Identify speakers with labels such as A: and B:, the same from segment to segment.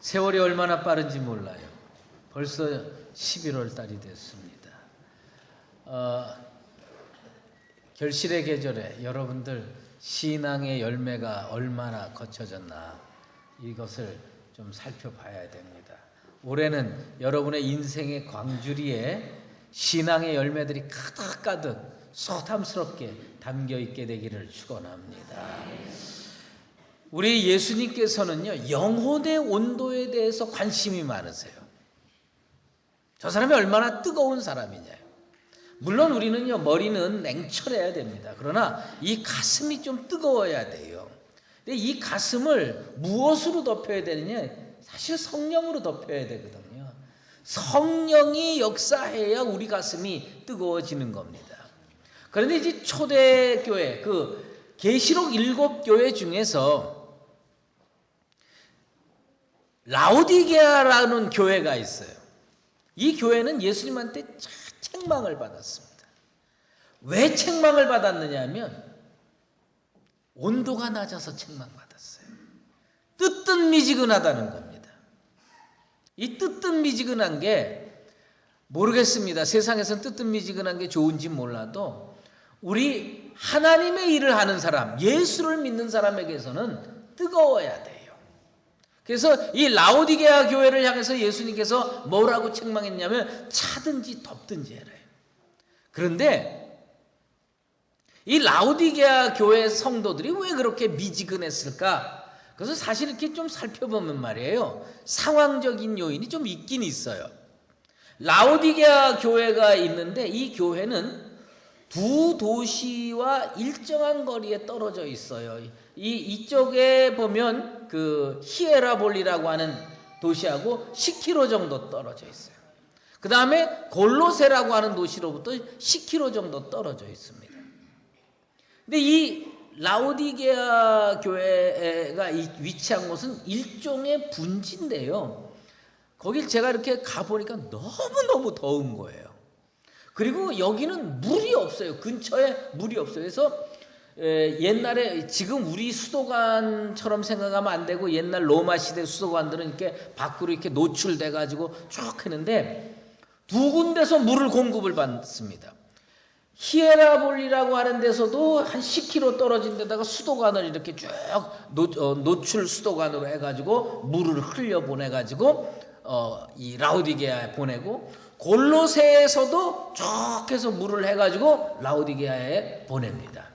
A: 세월이 얼마나 빠른지 몰라요. 벌써 11월 달이 됐습니다. 결실의 계절에 여러분들 신앙의 열매가 얼마나 거쳐졌나 이것을 좀 살펴봐야 됩니다. 올해는 여러분의 인생의 광주리에 신앙의 열매들이 가득가득 소담스럽게 담겨있게 되기를 축원합니다. 우리 예수님께서는요, 영혼의 온도에 대해서 관심이 많으세요. 저 사람이 얼마나 뜨거운 사람이냐. 물론 우리는요, 머리는 냉철해야 됩니다. 그러나 이 가슴이 좀 뜨거워야 돼요. 근데 이 가슴을 무엇으로 덮여야 되느냐? 사실 성령으로 덮여야 되거든요. 성령이 역사해야 우리 가슴이 뜨거워지는 겁니다. 그런데 이제 초대교회, 계시록 7교회 중에서 라오디게아라는 교회가 있어요. 이 교회는 예수님한테 책망을 받았습니다. 왜 책망을 받았느냐 하면 온도가 낮아서 책망받았어요. 뜨뜻미지근하다는 겁니다. 이 뜨뜻미지근한 게 모르겠습니다. 세상에서는 뜨뜻미지근한 게 좋은지 몰라도 우리 하나님의 일을 하는 사람, 예수를 믿는 사람에게서는 뜨거워야 돼요. 그래서 이 라오디게아 교회를 향해서 예수님께서 뭐라고 책망했냐면 차든지 덥든지 해라요. 그런데 이 라오디게아 교회 성도들이 왜 그렇게 미지근했을까? 그래서 사실 이렇게 좀 살펴보면 말이에요, 상황적인 요인이 좀 있긴 있어요. 라오디게아 교회가 있는데 이 교회는 두 도시와 일정한 거리에 떨어져 있어요. 이쪽에 보면 히에라볼리라고 하는 도시하고 10km 정도 떨어져 있어요. 그 다음에 골로세라고 하는 도시로부터 10km 정도 떨어져 있습니다. 근데 이 라오디게아 교회가 위치한 곳은 일종의 분지인데요. 거길 제가 이렇게 가보니까 너무너무 더운 거예요. 그리고 여기는 물이 없어요. 근처에 물이 없어요. 그래서 옛날에 지금 우리 수도관처럼 생각하면 안 되고 옛날 로마 시대 수도관들은 이렇게 밖으로 이렇게 노출돼 가지고 쭉 했는데 두 군데서 물을 공급을 받습니다. 히에라볼리라고 하는 데서도 한 10km 떨어진 데다가 수도관을 이렇게 쭉 노출 수도관으로 해가지고 물을 흘려보내가지고 이 라오디게아에 보내고, 골로새에서도 쭉 해서 물을 해가지고 라오디게아에 보냅니다.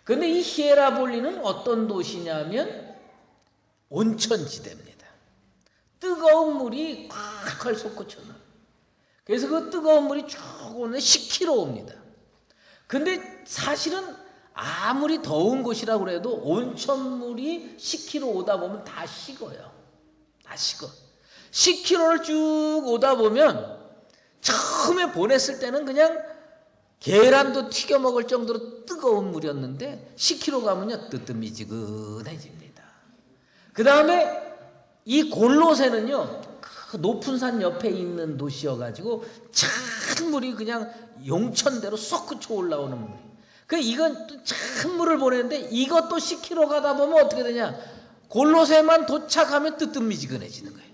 A: 그런데 이 히에라볼리는 어떤 도시냐면 온천지대입니다. 뜨거운 물이 콸콸 솟구쳐나요. 그래서 그 뜨거운 물이 쭉 오는데 10km 옵니다. 근데 사실은 아무리 더운 곳이라고 해도 온천물이 10km 오다 보면 다 식어요. 다 식어. 10km를 쭉 오다 보면 처음에 보냈을 때는 그냥 계란도 튀겨 먹을 정도로 뜨거운 물이었는데 10km 가면요 뜨뜻미지근해집니다. 그 다음에 이 골로새는요 그 높은 산 옆에 있는 도시여가지고 찬물이 그냥 용천대로 쏙 그쳐 올라오는 물이. 그 이건 또 찬물을 보내는데 이것도 10km 가다 보면 어떻게 되냐? 골로새만 도착하면 뜨뜻미지근해지는 거예요.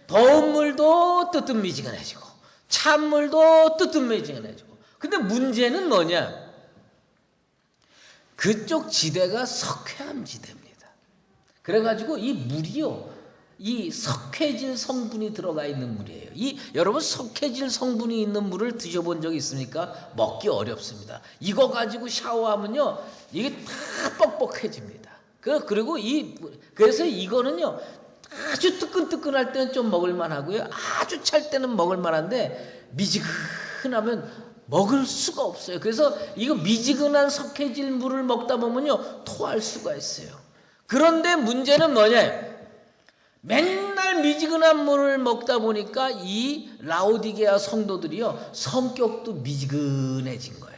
A: 더운 물도 뜨뜻미지근해지고 찬물도 뜨뜻미지근해지고. 근데 문제는 뭐냐? 그쪽 지대가 석회암 지대입니다. 그래가지고 이 물이요, 이 석회질 성분이 들어가 있는 물이에요. 여러분 석회질 성분이 있는 물을 드셔본 적 있습니까? 먹기 어렵습니다. 이거 가지고 샤워하면요 이게 다 뻑뻑해집니다. 그리고 그래서 이거는요 아주 뜨끈뜨끈할 때는 좀 먹을만 하고요, 아주 찰 때는 먹을만 한데 미지근하면 먹을 수가 없어요. 그래서 이거 미지근한 석회질 물을 먹다 보면요 토할 수가 있어요. 그런데 문제는 뭐냐? 맨날 미지근한 물을 먹다 보니까 이 라오디게아 성도들이요 성격도 미지근해진 거예요.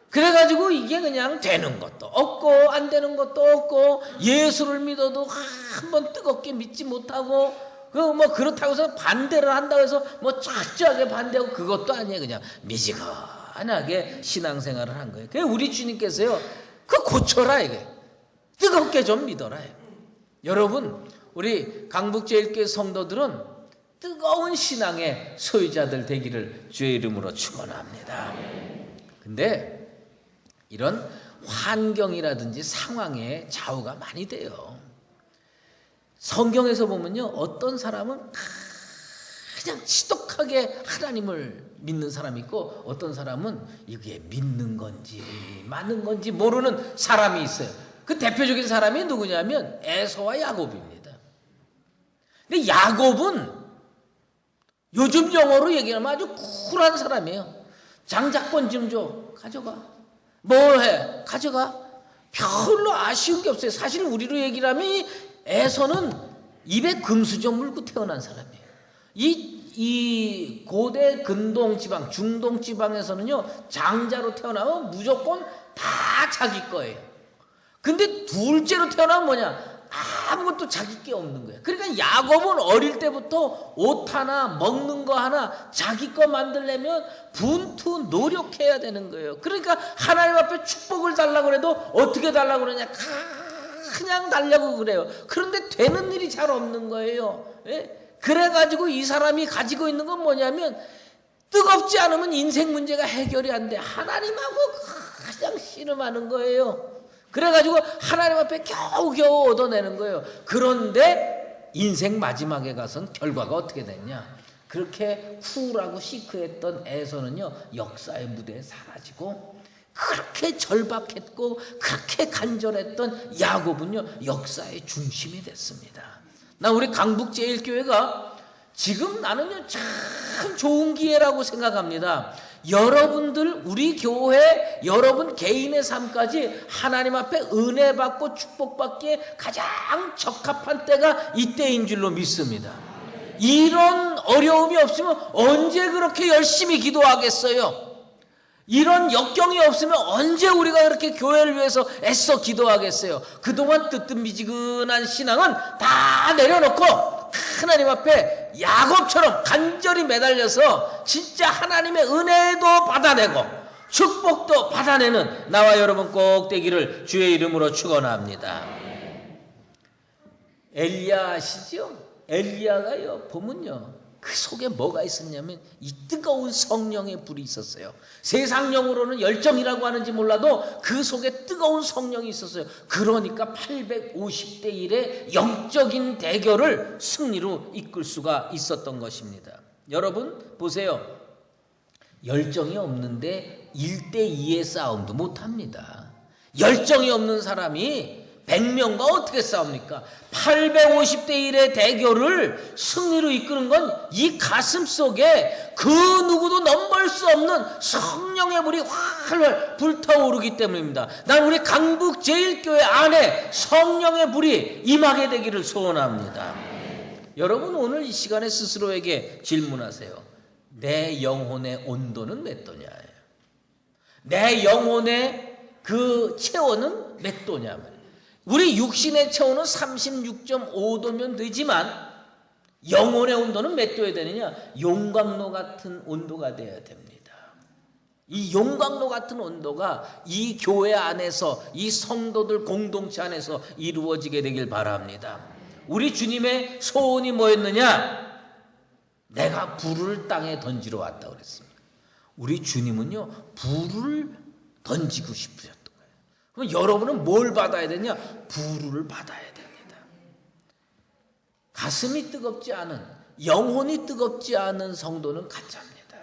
A: 그래가지고 이게 그냥 되는 것도 없고 안 되는 것도 없고, 예수를 믿어도 한번 뜨겁게 믿지 못하고, 그렇다고 해서 반대를 한다고 해서 쫙쫙하게 반대하고 그것도 아니에요. 그냥 미지근하게 신앙생활을 한 거예요. 그래서 우리 주님께서요 고쳐라, 이게 뜨겁게 좀 믿어라. 여러분 우리 강북제일교회 성도들은 뜨거운 신앙의 소유자들 되기를 주의 이름으로 축원합니다. 근데 이런 환경이라든지 상황에 좌우가 많이 돼요. 성경에서 보면요, 어떤 사람은 그냥 지독하게 하나님을 믿는 사람이 있고, 어떤 사람은 이게 믿는 건지 맞는 건지 모르는 사람이 있어요. 그 대표적인 사람이 누구냐면 에서와 야곱입니다. 근데 야곱은 요즘 영어로 얘기하면 아주 쿨한 사람이에요. 장자권 좀 줘, 가져가. 뭐 해? 가져가. 별로 아쉬운 게 없어요. 사실 우리로 얘기를 하면 에서는 입에 금수저 물고 태어난 사람이에요. 이 고대 근동 지방, 중동 지방에서는요, 장자로 태어나면 무조건 다 자기 거예요. 근데 둘째로 태어나면 뭐냐? 아무것도 자기 게 없는 거예요. 그러니까 야곱은 어릴 때부터 옷 하나, 먹는 거 하나, 자기 거 만들려면 분투 노력해야 되는 거예요. 그러니까 하나님 앞에 축복을 달라고 해도 어떻게 달라고 그러냐? 그냥 달라고 그래요. 그런데 되는 일이 잘 없는 거예요. 예? 그래가지고 이 사람이 가지고 있는 건 뭐냐면, 뜨겁지 않으면 인생 문제가 해결이 안 돼. 하나님하고 그냥 씨름하는 거예요. 그래가지고 하나님 앞에 겨우겨우 얻어내는 거예요. 그런데 인생 마지막에 가선 결과가 어떻게 됐냐? 그렇게 쿨하고 시크했던 에서는요, 역사의 무대에 사라지고, 그렇게 절박했고 그렇게 간절했던 야곱은요, 역사의 중심이 됐습니다. 나 우리 강북제일교회가 지금 나는요, 참 좋은 기회라고 생각합니다. 여러분들, 우리 교회, 여러분 개인의 삶까지 하나님 앞에 은혜 받고 축복받기에 가장 적합한 때가 이때인 줄로 믿습니다. 이런 어려움이 없으면 언제 그렇게 열심히 기도하겠어요? 이런 역경이 없으면 언제 우리가 그렇게 교회를 위해서 애써 기도하겠어요? 그동안 뜨뜻미지근한 신앙은 다 내려놓고 하나님 앞에 야곱처럼 간절히 매달려서 진짜 하나님의 은혜도 받아내고 축복도 받아내는 나와 여러분 꼭 되기를 주의 이름으로 축원합니다. 엘리야 아시죠? 엘리야가요, 보면요, 그 속에 뭐가 있었냐면 이 뜨거운 성령의 불이 있었어요. 세상령으로는 열정이라고 하는지 몰라도 그 속에 뜨거운 성령이 있었어요. 그러니까 850대 1의 영적인 대결을 승리로 이끌 수가 있었던 것입니다. 여러분 보세요. 열정이 없는데 1대 2의 싸움도 못합니다. 열정이 없는 사람이 100명과 어떻게 싸웁니까? 850대 1의 대결을 승리로 이끄는 건 이 가슴 속에 그 누구도 넘볼 수 없는 성령의 불이 활활 불타오르기 때문입니다. 난 우리 강북제일교회 안에 성령의 불이 임하게 되기를 소원합니다. 여러분 오늘 이 시간에 스스로에게 질문하세요. 내 영혼의 온도는 몇 도냐예요. 내 영혼의 그 체온은 몇 도냐면, 우리 육신의 체온은 36.5도면 되지만 영혼의 온도는 몇 도에 되느냐? 용광로 같은 온도가 되어야 됩니다. 이 용광로 같은 온도가 이 교회 안에서, 이 성도들 공동체 안에서 이루어지게 되길 바랍니다. 우리 주님의 소원이 뭐였느냐? 내가 불을 땅에 던지러 왔다 그랬습니다. 우리 주님은요, 불을 던지고 싶으셨던 거예요. 그럼 여러분은 뭘 받아야 되냐? 불을 받아야 됩니다. 가슴이 뜨겁지 않은, 영혼이 뜨겁지 않은 성도는 가짜입니다.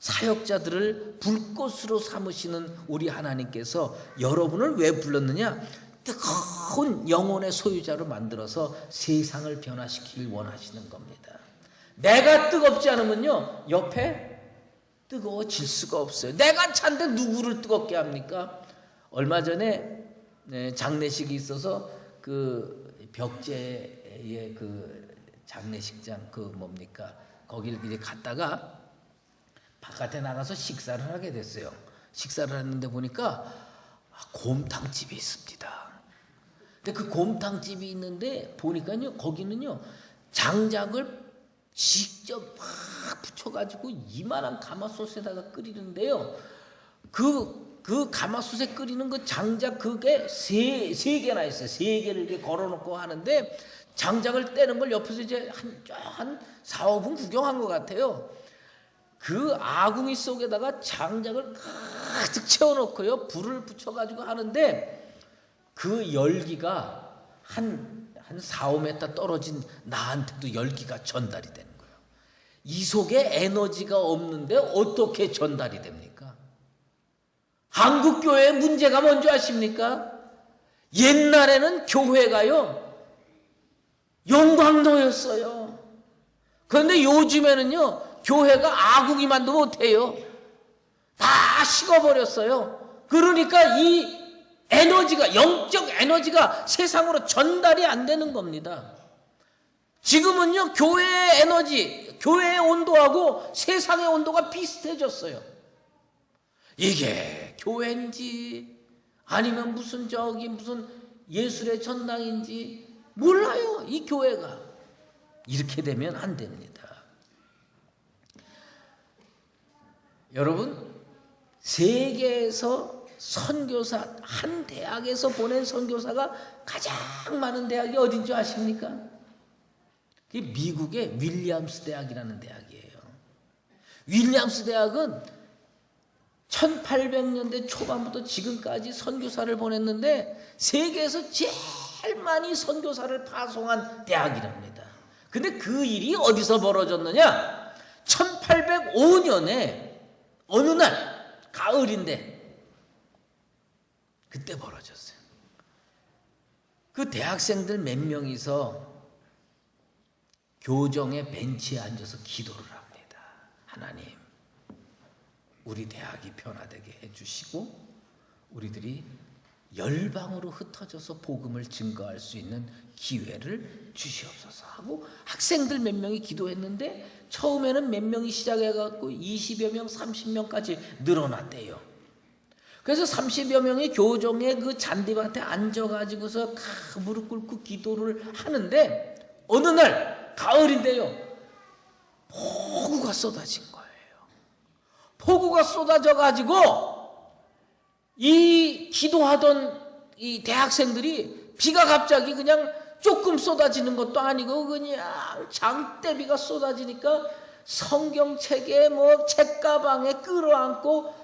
A: 사역자들을 불꽃으로 삼으시는 우리 하나님께서 여러분을 왜 불렀느냐? 뜨거운 영혼의 소유자로 만들어서 세상을 변화시키길 원하시는 겁니다. 내가 뜨겁지 않으면요, 옆에 뜨거워질 수가 없어요. 내가 찬데 누구를 뜨겁게 합니까? 얼마 전에 장례식이 있어서 그 벽제의 그 장례식장 그 뭡니까? 거기를 이제 갔다가 바깥에 나가서 식사를 하게 됐어요. 식사를 했는데 보니까 곰탕집이 있습니다. 근데 그 곰탕집이 있는데 보니까요, 거기는요, 장작을 직접 막 붙여가지고 이만한 가마솥에다가 끓이는데요. 그 가마솥에 끓이는 그 장작 그게 세 개나 있어요. 3개를 이렇게 걸어놓고 하는데 장작을 떼는 걸 옆에서 이제 한 4, 5분 구경한 것 같아요. 그 아궁이 속에다가 장작을 가득 채워놓고요, 불을 붙여가지고 하는데 그 열기가 한 4, 5m 떨어진 나한테도 열기가 전달이 되는 거예요. 이 속에 에너지가 없는데 어떻게 전달이 됩니까? 한국 교회의 문제가 뭔지 아십니까? 옛날에는 교회가요, 영광로였어요. 그런데 요즘에는요, 교회가 아궁이만도 못해요. 다 식어버렸어요. 그러니까 이 에너지가, 영적 에너지가 세상으로 전달이 안 되는 겁니다. 지금은요, 교회의 에너지, 교회의 온도하고 세상의 온도가 비슷해졌어요. 이게 교회인지 아니면 무슨 예술의 전당인지 몰라요, 이 교회가. 이렇게 되면 안 됩니다. 여러분, 세계에서 선교사, 한 대학에서 보낸 선교사가 가장 많은 대학이 어딘지 아십니까? 그게 미국의 윌리엄스 대학이라는 대학이에요. 윌리엄스 대학은 1800년대 초반부터 지금까지 선교사를 보냈는데 세계에서 제일 많이 선교사를 파송한 대학이랍니다. 근데 그 일이 어디서 벌어졌느냐? 1805년에 어느 날 가을인데 그때 벌어졌어요. 그 대학생들 몇 명이서 교정의 벤치에 앉아서 기도를 합니다. 하나님, 우리 대학이 변화되게 해주시고 우리들이 열방으로 흩어져서 복음을 증거할 수 있는 기회를 주시옵소서 하고 학생들 몇 명이 기도했는데 처음에는 몇 명이 시작해갖고 20여 명, 30명까지 늘어났대요. 그래서 30여 명이 교정의 그 잔디밭에 앉아가지고서 무릎 꿇고 기도를 하는데 어느 날 가을인데요, 폭우가 쏟아진 거예요. 폭우가 쏟아져가지고 이 기도하던 이 대학생들이 비가 갑자기 그냥 조금 쏟아지는 것도 아니고 그냥 장대비가 쏟아지니까 성경책에 뭐 책가방에 끌어안고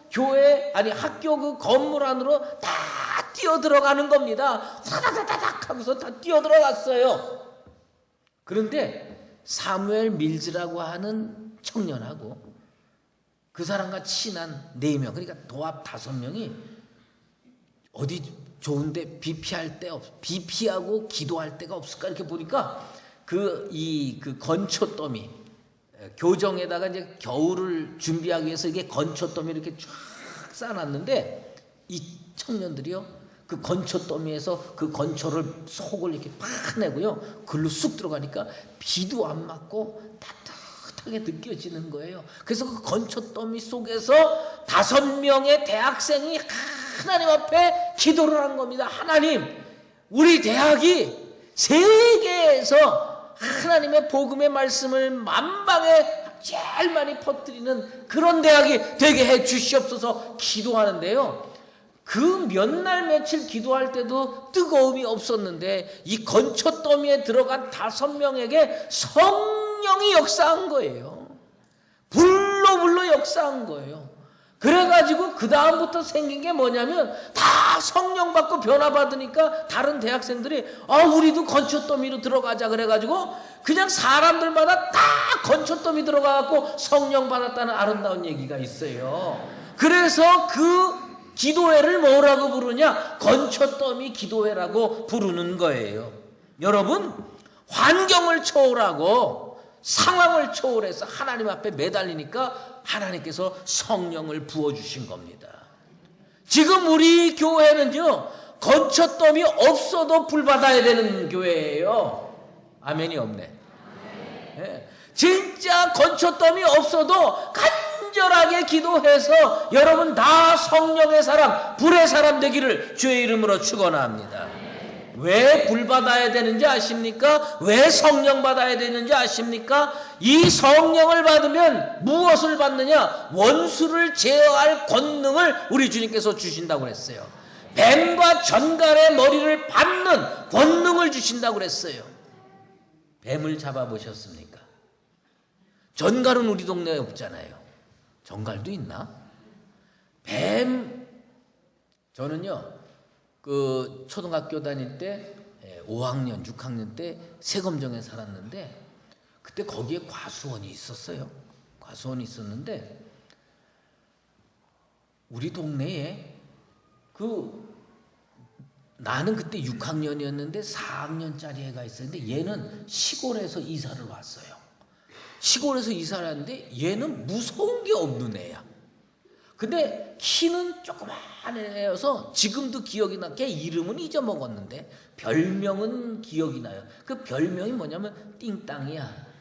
A: 학교 그 건물 안으로 다 뛰어 들어가는 겁니다. 사다다닥 하고서 다 뛰어 들어갔어요. 그런데 사무엘 밀즈라고 하는 청년하고 그 사람과 친한 4명, 그러니까 도합 5명이 어디 좋은데 비피하고 기도할 데가 없을까 이렇게 보니까 그 건초더미, 교정에다가 이제 겨울을 준비하기 위해서 이게 건초더미 이렇게 쫙 쌓아놨는데 이 청년들이요, 그 건초더미에서 그 건초를 속을 이렇게 파내고요, 글로 쑥 들어가니까 비도 안 맞고 따뜻하게 느껴지는 거예요. 그래서 그 건초더미 속에서 5명의 대학생이 하나님 앞에 기도를 한 겁니다. 하나님, 우리 대학이 세계에서 하나님의 복음의 말씀을 만방에 제일 많이 퍼뜨리는 그런 대학이 되게 해 주시옵소서 기도하는데요. 그 몇 날 며칠 기도할 때도 뜨거움이 없었는데 이 건초더미에 들어간 5명에게 성령이 역사한 거예요. 불로 역사한 거예요. 그래가지고 그 다음부터 생긴 게 뭐냐면 다 성령 받고 변화 받으니까 다른 대학생들이 우리도 건초더미로 들어가자 그래가지고 그냥 사람들마다 다 건초더미 들어가갖고 성령 받았다는 아름다운 얘기가 있어요. 그래서 그 기도회를 뭐라고 부르냐? 건초더미 기도회라고 부르는 거예요. 여러분, 환경을 초월하고 상황을 초월해서 하나님 앞에 매달리니까 하나님께서 성령을 부어주신 겁니다. 지금 우리 교회는요, 건초더미 없어도 불 받아야 되는 교회예요. 아멘이 없네. 네. 진짜 건초더미 없어도 간절하게 기도해서 여러분 다 성령의 사람, 불의 사람 되기를 주의 이름으로 축원합니다. 왜 불 받아야 되는지 아십니까? 왜 성령 받아야 되는지 아십니까? 이 성령을 받으면 무엇을 받느냐? 원수를 제어할 권능을 우리 주님께서 주신다고 그랬어요. 뱀과 전갈의 머리를 받는 권능을 주신다고 그랬어요. 뱀을 잡아보셨습니까? 전갈은 우리 동네에 없잖아요. 전갈도 있나? 뱀, 저는요, 그 초등학교 다닐 때 5학년, 6학년 때 세검정에 살았는데 그때 거기에 과수원이 있었어요. 과수원이 있었는데 우리 동네에 나는 그때 6학년이었는데 4학년짜리 애가 있었는데 얘는 시골에서 이사를 왔어요. 시골에서 이사를 왔는데 얘는 무서운 게 없는 애야. 근데 키는 조그만 애여서 지금도 기억이 나. 걔 이름은 잊어먹었는데 별명은 기억이 나요. 그 별명이 뭐냐면 띵땅이야.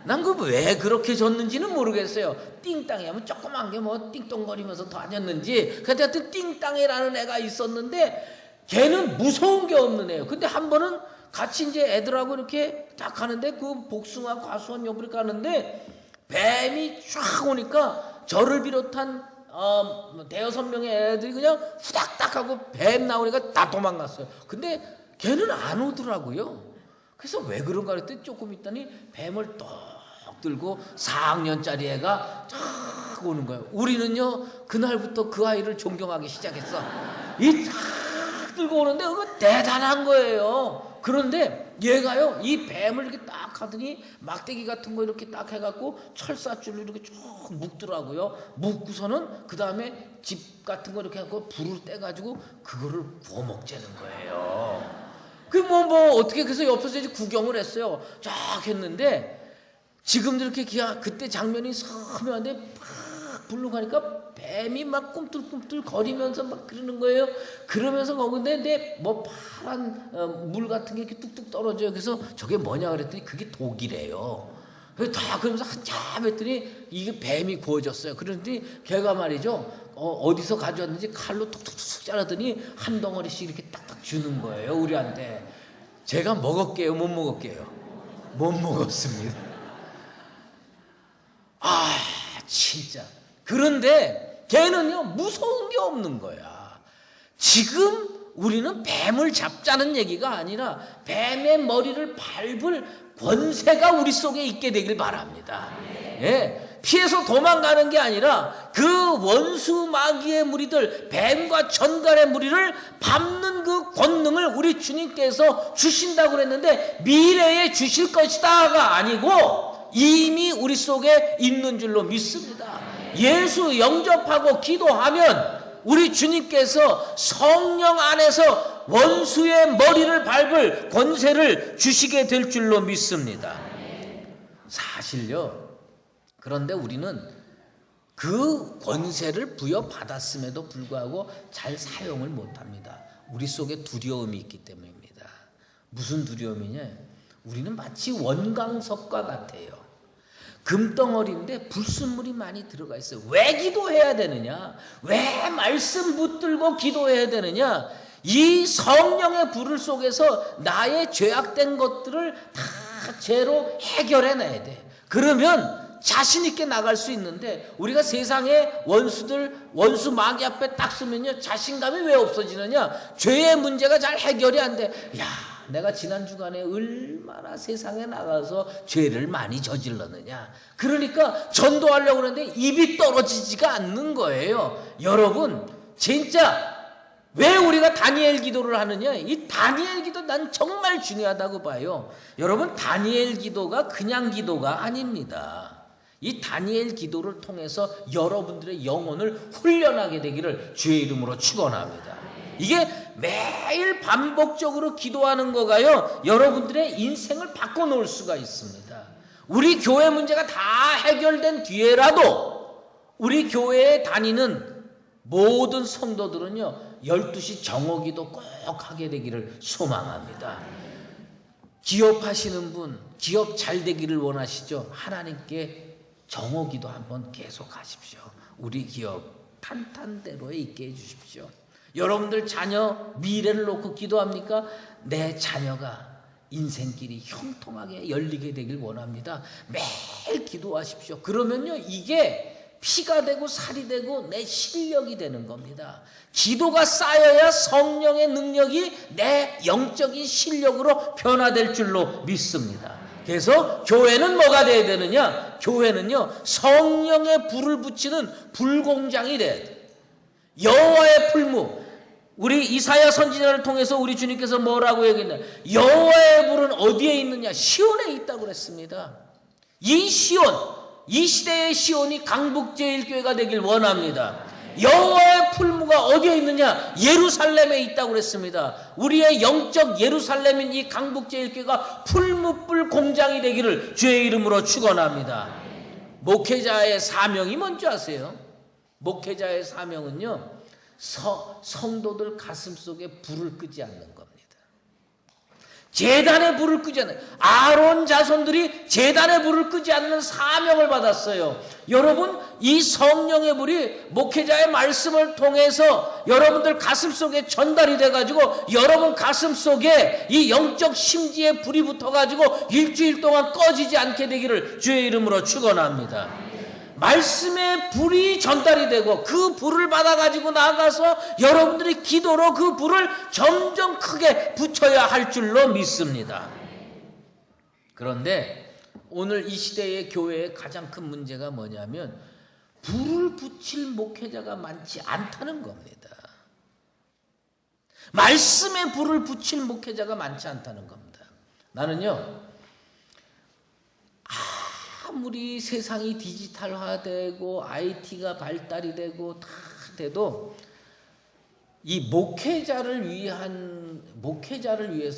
A: 난 그 왜 그렇게 졌는지는 모르겠어요. 띵땅이 하면 조그만 게 뭐 띵똥거리면서 다녔는지. 근데 하여튼 띵땅이라는 애가 있었는데 걔는 무서운 게 없는 애예요. 근데 한 번은 같이 이제 애들하고 이렇게 딱 가는데 그 복숭아 과수원 옆으로 가는데 뱀이 쫙 오니까 저를 비롯한 대여섯 명의 애들이 그냥 후닥닥 하고 뱀 나오니까 다 도망갔어요. 근데 걔는 안 오더라고요. 그래서 왜 그런가 그랬더니 조금 있더니 뱀을 떡 들고 4학년짜리 애가 쫙 오는 거예요. 우리는요 그날부터 그 아이를 존경하기 시작했어. 이 쫙 들고 오는데 그거 대단한 거예요. 그런데 얘가요 이 뱀을 이렇게 딱 하더니 막대기 같은 거 이렇게 딱 해갖고 철사줄로 이렇게 쭉 묶더라고요. 묶고서는 그 다음에 집 같은 거 이렇게 하고 불을 떼가지고 그거를 구워 먹자는 거예요. 뭐 어떻게 그래서 옆에서 이제 구경을 했어요. 쫙 했는데 지금도 이렇게 그때 장면이 선명한데 막 불로 가니까 뱀이 막 꿈틀꿈틀 거리면서 막 그러는 거예요. 그러면서 거기데 뭐 파란 물 같은 게 이렇게 뚝뚝 떨어져요. 그래서 저게 뭐냐 그랬더니 그게 독이래요. 그래서 다 그러면서 한참 했더니 이게 뱀이 구워졌어요. 그러더니 걔가 말이죠. 어디서 가져왔는지 칼로 툭툭툭 자르더니 한 덩어리씩 이렇게 딱딱 주는 거예요. 우리한테. 제가 먹을게요? 못 먹을게요? 못 먹었습니다. 아 진짜. 그런데 걔는요 무서운 게 없는 거야. 지금 우리는 뱀을 잡자는 얘기가 아니라 뱀의 머리를 밟을 권세가 우리 속에 있게 되길 바랍니다. 예, 피해서 도망가는 게 아니라 그 원수 마귀의 무리들 뱀과 전갈의 무리를 밟는 그 권능을 우리 주님께서 주신다고 그랬는데 미래에 주실 것이다가 아니고 이미 우리 속에 있는 줄로 믿습니다. 예수 영접하고 기도하면 우리 주님께서 성령 안에서 원수의 머리를 밟을 권세를 주시게 될 줄로 믿습니다. 사실요. 그런데 우리는 그 권세를 부여받았음에도 불구하고 잘 사용을 못합니다. 우리 속에 두려움이 있기 때문입니다. 무슨 두려움이냐? 우리는 마치 원광석과 같아요. 금덩어리인데 불순물이 많이 들어가 있어요. 왜 기도해야 되느냐? 왜 말씀 붙들고 기도해야 되느냐? 이 성령의 불을 속에서 나의 죄악된 것들을 다 죄로 해결해내야 돼. 그러면 자신 있게 나갈 수 있는데 우리가 세상의 원수 마귀 앞에 딱 서면요 자신감이 왜 없어지느냐? 죄의 문제가 잘 해결이 안 돼. 내가 지난 주간에 얼마나 세상에 나가서 죄를 많이 저질렀느냐. 그러니까 전도하려고 그러는데 입이 떨어지지가 않는 거예요. 여러분 진짜 왜 우리가 다니엘 기도를 하느냐? 이 다니엘 기도 난 정말 중요하다고 봐요. 여러분 다니엘 기도가 그냥 기도가 아닙니다. 이 다니엘 기도를 통해서 여러분들의 영혼을 훈련하게 되기를 주의 이름으로 축원합니다. 이게 매일 반복적으로 기도하는 거가요 여러분들의 인생을 바꿔놓을 수가 있습니다. 우리 교회 문제가 다 해결된 뒤에라도 우리 교회에 다니는 모든 성도들은요 12시 정오기도 꼭 하게 되기를 소망합니다. 기업하시는 분 기업 잘 되기를 원하시죠? 하나님께 정오기도 한번 계속 하십시오. 우리 기업 탄탄대로에 있게 해주십시오. 여러분들 자녀 미래를 놓고 기도합니까? 내 자녀가 인생길이 형통하게 열리게 되길 원합니다. 매일 기도하십시오. 그러면요 이게 피가 되고 살이 되고 내 실력이 되는 겁니다. 기도가 쌓여야 성령의 능력이 내 영적인 실력으로 변화될 줄로 믿습니다. 그래서 교회는 뭐가 돼야 되느냐? 교회는요, 성령의 불을 붙이는 불공장이 돼야 돼. 여호와의 풀무. 우리 이사야 선지자를 통해서 우리 주님께서 뭐라고 얘기했냐? 여호와의 불은 어디에 있느냐? 시온에 있다고 그랬습니다. 이 시온, 이 시대의 시온이 강북제일교회가 되길 원합니다. 여호와의 풀무가 어디에 있느냐? 예루살렘에 있다고 그랬습니다. 우리의 영적 예루살렘인 이 강북제일교회가 풀무불 공장이 되기를 주의 이름으로 축원합니다. 목회자의 사명이 뭔지 아세요? 목회자의 사명은요, 성도들 가슴속에 불을 끄지 않는 겁니다. 제단에 불을 끄지 않는, 아론 자손들이 제단에 불을 끄지 않는 사명을 받았어요. 여러분, 이 성령의 불이 목회자의 말씀을 통해서 여러분들 가슴속에 전달이 돼가지고 여러분 가슴속에 이 영적 심지에 불이 붙어가지고 일주일 동안 꺼지지 않게 되기를 주의 이름으로 축원합니다. 말씀의 불이 전달이 되고 그 불을 받아가지고 나아가서 여러분들이 기도로 그 불을 점점 크게 붙여야 할 줄로 믿습니다. 그런데 오늘 이 시대의 교회의 가장 큰 문제가 뭐냐면 불을 붙일 목회자가 많지 않다는 겁니다. 말씀의 불을 붙일 목회자가 많지 않다는 겁니다. 나는요, 아무리 세상이 디지털화되고 IT가 발달이 되고 다 돼도 이 목회자를 위해서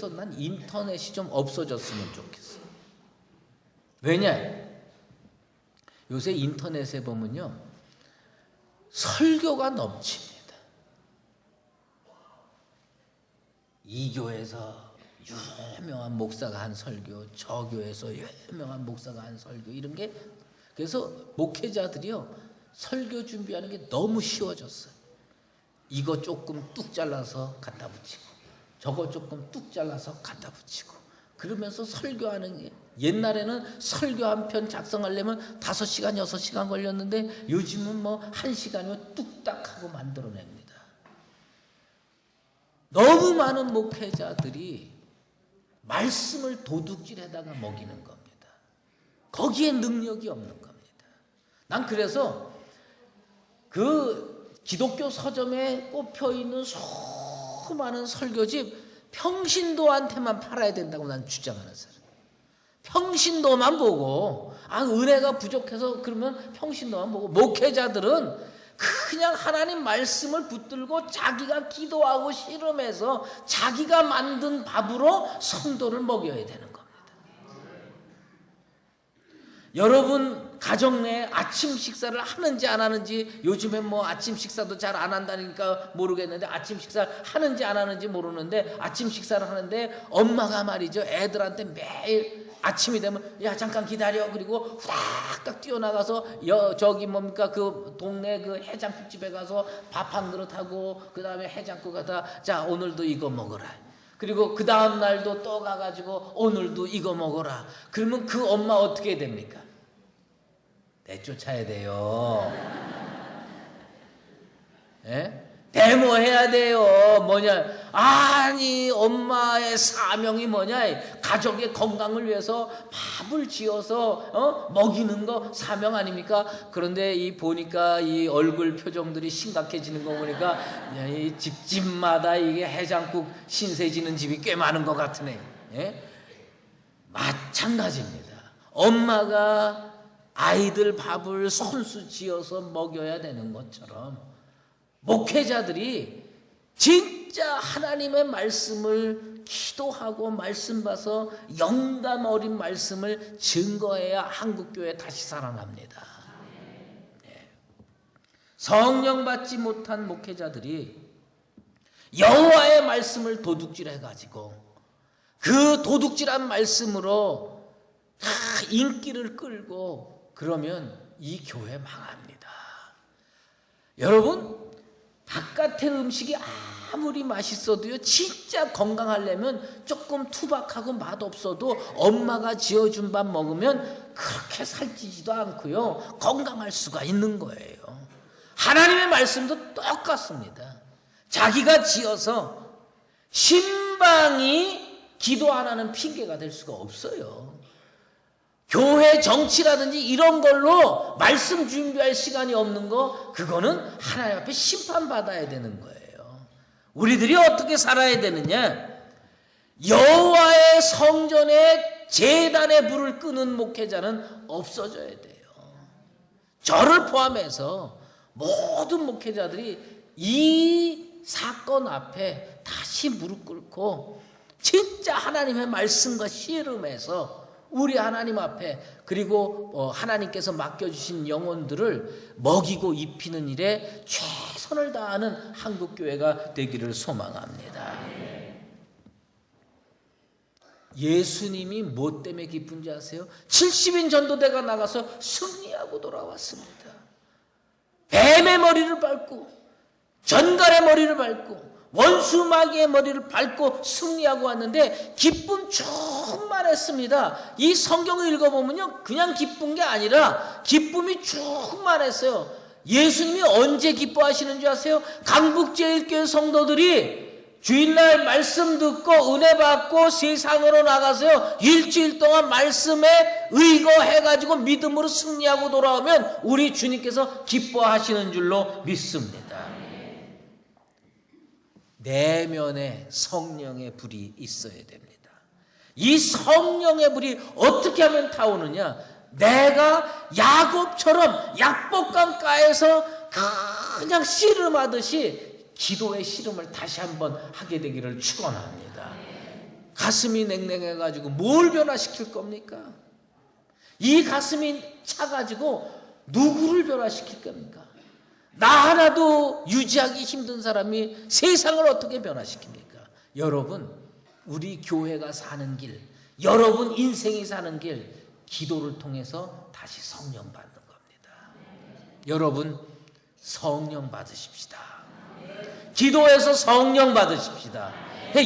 A: 난 인터넷이 좀 없어졌으면 좋겠어. 왜냐? 요새 인터넷에 보면요, 설교가 넘칩니다. 이 교회에서 유명한 목사가 한 설교, 저 교회에서 유명한 목사가 한 설교, 이런 게, 그래서 목회자들이요, 설교 준비하는 게 너무 쉬워졌어요. 이거 조금 뚝 잘라서 갖다 붙이고, 저거 조금 뚝 잘라서 갖다 붙이고, 그러면서 설교하는 게, 옛날에는 설교 한 편 작성하려면 5시간, 6시간 걸렸는데 요즘은 뭐 1시간이면 뚝딱 하고 만들어냅니다. 너무 많은 목회자들이 말씀을 도둑질에다가 먹이는 겁니다. 거기에 능력이 없는 겁니다. 난 그래서 그 기독교 서점에 꼽혀있는 수많은 설교집 평신도한테만 팔아야 된다고 난 주장하는 사람. 평신도만 보고, 은혜가 부족해서 그러면 평신도만 보고, 목회자들은 그냥 하나님 말씀을 붙들고 자기가 기도하고 씨름해서 자기가 만든 밥으로 성도를 먹여야 되는 겁니다. 여러분 가정 내에 아침 식사를 하는지 안 하는지, 요즘엔 뭐 아침 식사도 잘 안 한다니까 모르겠는데, 아침 식사를 하는지 안 하는지 모르는데, 아침 식사를 하는데 엄마가 말이죠, 애들한테 매일 아침이 되면 야 잠깐 기다려, 그리고 후닥딱 뛰어나가서 저기 뭡니까 그 동네 그 해장국집에 가서 밥 한 그릇 하고, 그 다음에 해장국 갖다 자 오늘도 이거 먹어라, 그리고 그 다음 날도 또 가가지고 오늘도 이거 먹어라. 그러면 그 엄마 어떻게 됩니까? 내쫓아야 돼요. 예? 데모해야 돼요. 뭐냐? 아니 엄마의 사명이 뭐냐? 가족의 건강을 위해서 밥을 지어서 먹이는 거 사명 아닙니까? 그런데 이 보니까 이 얼굴 표정들이 심각해지는 거 보니까 이 집집마다 이게 해장국 신세지는 집이 꽤 많은 것 같으네. 예? 마찬가지입니다. 엄마가 아이들 밥을 손수 지어서 먹여야 되는 것처럼 목회자들이 진짜 하나님의 말씀을 기도하고 말씀 봐서 영감 어린 말씀을 증거해야 한국교회 다시 살아납니다. 네. 성령 받지 못한 목회자들이 여호와의 말씀을 도둑질해가지고 그 도둑질한 말씀으로 다 인기를 끌고 그러면 이 교회 망합니다. 여러분, 바깥의 음식이 아무리 맛있어도요, 진짜 건강하려면 조금 투박하고 맛없어도 엄마가 지어준 밥 먹으면 그렇게 살찌지도 않고요, 건강할 수가 있는 거예요. 하나님의 말씀도 똑같습니다. 자기가 지어서 신방이 기도 안 하는 핑계가 될 수가 없어요. 교회 정치라든지 이런 걸로 말씀 준비할 시간이 없는 거, 그거는 하나님 앞에 심판받아야 되는 거예요. 우리들이 어떻게 살아야 되느냐? 여호와의 성전에 제단의 불을 끄는 목회자는 없어져야 돼요. 저를 포함해서 모든 목회자들이 이 사건 앞에 다시 무릎 꿇고 진짜 하나님의 말씀과 씨름해서 우리 하나님 앞에, 그리고 하나님께서 맡겨주신 영혼들을 먹이고 입히는 일에 최선을 다하는 한국교회가 되기를 소망합니다. 예수님이 뭐 때문에 기쁜지 아세요? 70인 전도대가 나가서 승리하고 돌아왔습니다. 뱀의 머리를 밟고, 전갈의 머리를 밟고, 원수 마귀의 머리를 밟고 승리하고 왔는데 기쁨 충만했습니다. 이 성경을 읽어보면요, 그냥 기쁜 게 아니라 기쁨이 충만했어요. 예수님이 언제 기뻐하시는 줄 아세요? 강북제일교회 성도들이 주일날 말씀 듣고 은혜 받고 세상으로 나가서요, 일주일 동안 말씀에 의거해가지고 믿음으로 승리하고 돌아오면 우리 주님께서 기뻐하시는 줄로 믿습니다. 내면에 성령의 불이 있어야 됩니다. 이 성령의 불이 어떻게 하면 타오르냐? 내가 야곱처럼 약복강가에서 그냥 씨름하듯이 기도의 씨름을 다시 한번 하게 되기를 축원합니다. 가슴이 냉랭해가지고 뭘 변화시킬 겁니까? 이 가슴이 차가지고 누구를 변화시킬 겁니까? 나 하나도 유지하기 힘든 사람이 세상을 어떻게 변화시킵니까? 여러분, 우리 교회가 사는 길, 여러분 인생이 사는 길, 기도를 통해서 다시 성령 받는 겁니다. 여러분, 성령 받으십시다. 기도해서 성령 받으십시다.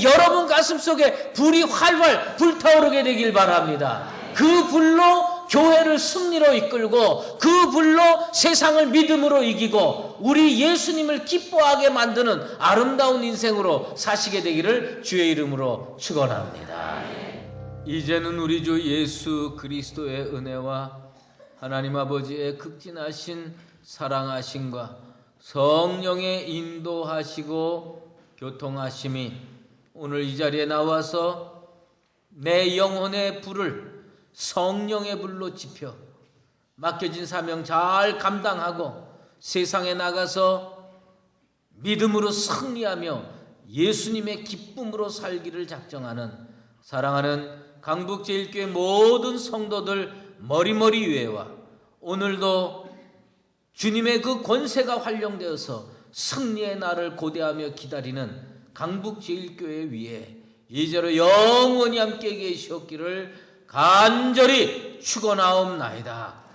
A: 여러분 가슴 속에 불이 활활 불타오르게 되길 바랍니다. 그 불로 교회를 승리로 이끌고, 그 불로 세상을 믿음으로 이기고 우리 예수님을 기뻐하게 만드는 아름다운 인생으로 사시게 되기를 주의 이름으로 축원합니다. 이제는 우리 주 예수 그리스도의 은혜와 하나님 아버지의 극진하신 사랑하심과 성령의 인도하시고 교통하심이 오늘 이 자리에 나와서 내 영혼의 불을 성령의 불로 지펴 맡겨진 사명 잘 감당하고 세상에 나가서 믿음으로 승리하며 예수님의 기쁨으로 살기를 작정하는 사랑하는 강북제일교회 모든 성도들 머리머리 위에와 오늘도 주님의 그 권세가 활용되어서 승리의 날을 고대하며 기다리는 강북제일교회 위에 이제로 영원히 함께 계시옵기를 간절히 축원하옵나이다.